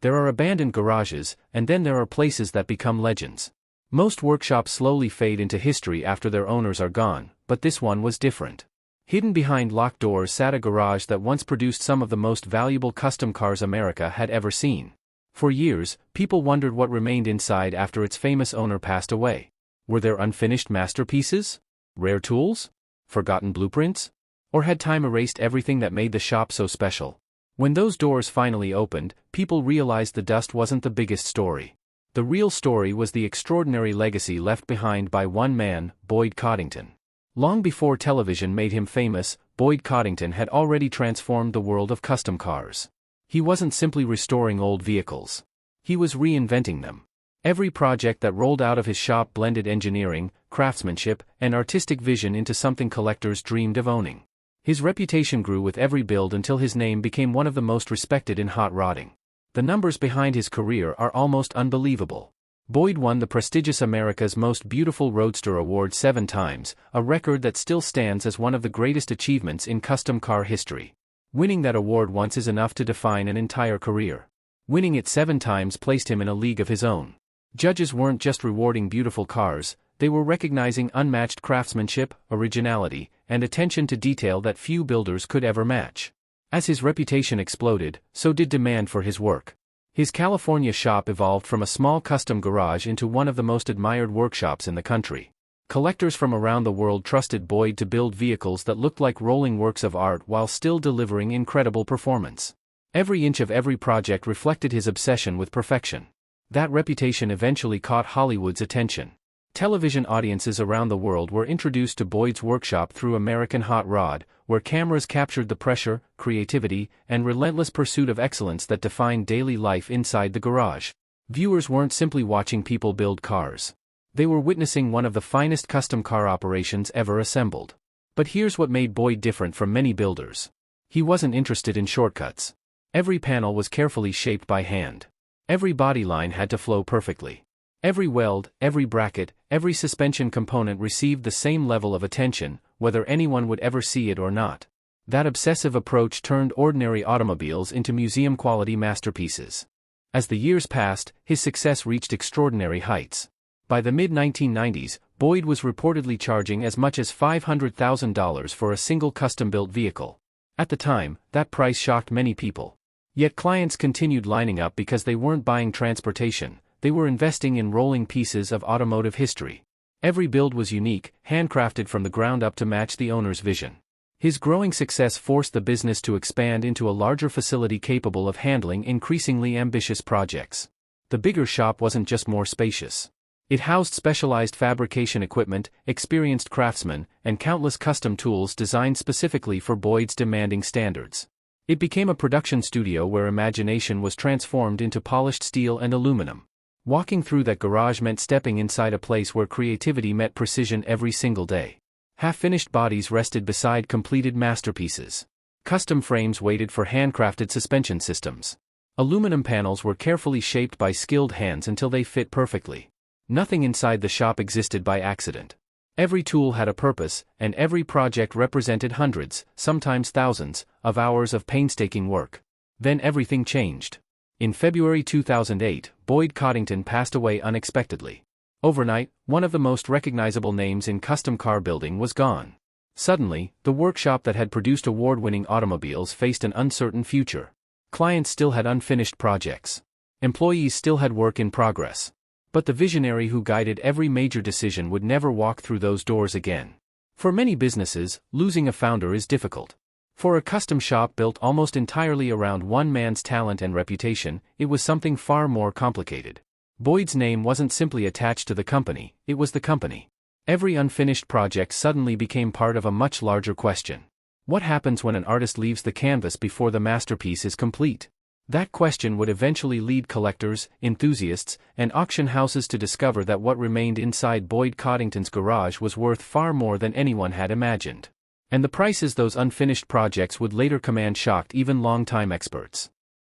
There are abandoned garages, and then there are places that become legends. Most workshops slowly fade into history after their owners are gone, but this one was different. Hidden behind locked doors sat a garage that once produced some of the most valuable custom cars America had ever seen. For years, people wondered what remained inside after its famous owner passed away. Were there unfinished masterpieces? Rare tools? Forgotten blueprints? Or had time erased everything that made the shop so special? When those doors finally opened, people realized the dust wasn't the biggest story. The real story was the extraordinary legacy left behind by one man, Boyd Coddington. Long before television made him famous, Boyd Coddington had already transformed the world of custom cars. He wasn't simply restoring old vehicles. He was reinventing them. Every project that rolled out of his shop blended engineering, craftsmanship, and artistic vision into something collectors dreamed of owning. His reputation grew with every build until his name became one of the most respected in hot rodding. The numbers behind his career are almost unbelievable. Boyd won the prestigious America's Most Beautiful Roadster Award 7 times, a record that still stands as one of the greatest achievements in custom car history. Winning that award once is enough to define an entire career. Winning it 7 times placed him in a league of his own. Judges weren't just rewarding beautiful cars, they were recognizing unmatched craftsmanship, originality, and attention to detail that few builders could ever match. As his reputation exploded, so did demand for his work. His California shop evolved from a small custom garage into one of the most admired workshops in the country. Collectors from around the world trusted Boyd to build vehicles that looked like rolling works of art while still delivering incredible performance. Every inch of every project reflected his obsession with perfection. That reputation eventually caught Hollywood's attention. Television audiences around the world were introduced to Boyd's workshop through American Hot Rod, where cameras captured the pressure, creativity, and relentless pursuit of excellence that defined daily life inside the garage. Viewers weren't simply watching people build cars. They were witnessing one of the finest custom car operations ever assembled. But here's what made Boyd different from many builders. He wasn't interested in shortcuts. Every panel was carefully shaped by hand. Every body line had to flow perfectly. Every weld, every bracket, every suspension component received the same level of attention, whether anyone would ever see it or not. That obsessive approach turned ordinary automobiles into museum-quality masterpieces. As the years passed, his success reached extraordinary heights. By the mid-1990s, Boyd was reportedly charging as much as $500,000 for a single custom-built vehicle. At the time, that price shocked many people. Yet clients continued lining up because they weren't buying transportation. They were investing in rolling pieces of automotive history. Every build was unique, handcrafted from the ground up to match the owner's vision. His growing success forced the business to expand into a larger facility capable of handling increasingly ambitious projects. The bigger shop wasn't just more spacious. It housed specialized fabrication equipment, experienced craftsmen, and countless custom tools designed specifically for Boyd's demanding standards. It became a production studio where imagination was transformed into polished steel and aluminum. Walking through that garage meant stepping inside a place where creativity met precision every single day. Half-finished bodies rested beside completed masterpieces. Custom frames waited for handcrafted suspension systems. Aluminum panels were carefully shaped by skilled hands until they fit perfectly. Nothing inside the shop existed by accident. Every tool had a purpose, and every project represented hundreds, sometimes thousands, of hours of painstaking work. Then everything changed. In February 2008, Boyd Coddington passed away unexpectedly. Overnight, one of the most recognizable names in custom car building was gone. Suddenly, the workshop that had produced award-winning automobiles faced an uncertain future. Clients still had unfinished projects. Employees still had work in progress. But the visionary who guided every major decision would never walk through those doors again. For many businesses, losing a founder is difficult. For a custom shop built almost entirely around one man's talent and reputation, it was something far more complicated. Boyd's name wasn't simply attached to the company, it was the company. Every unfinished project suddenly became part of a much larger question. What happens when an artist leaves the canvas before the masterpiece is complete? That question would eventually lead collectors, enthusiasts, and auction houses to discover that what remained inside Boyd Coddington's garage was worth far more than anyone had imagined. And the prices those unfinished projects would later command shocked even longtime experts.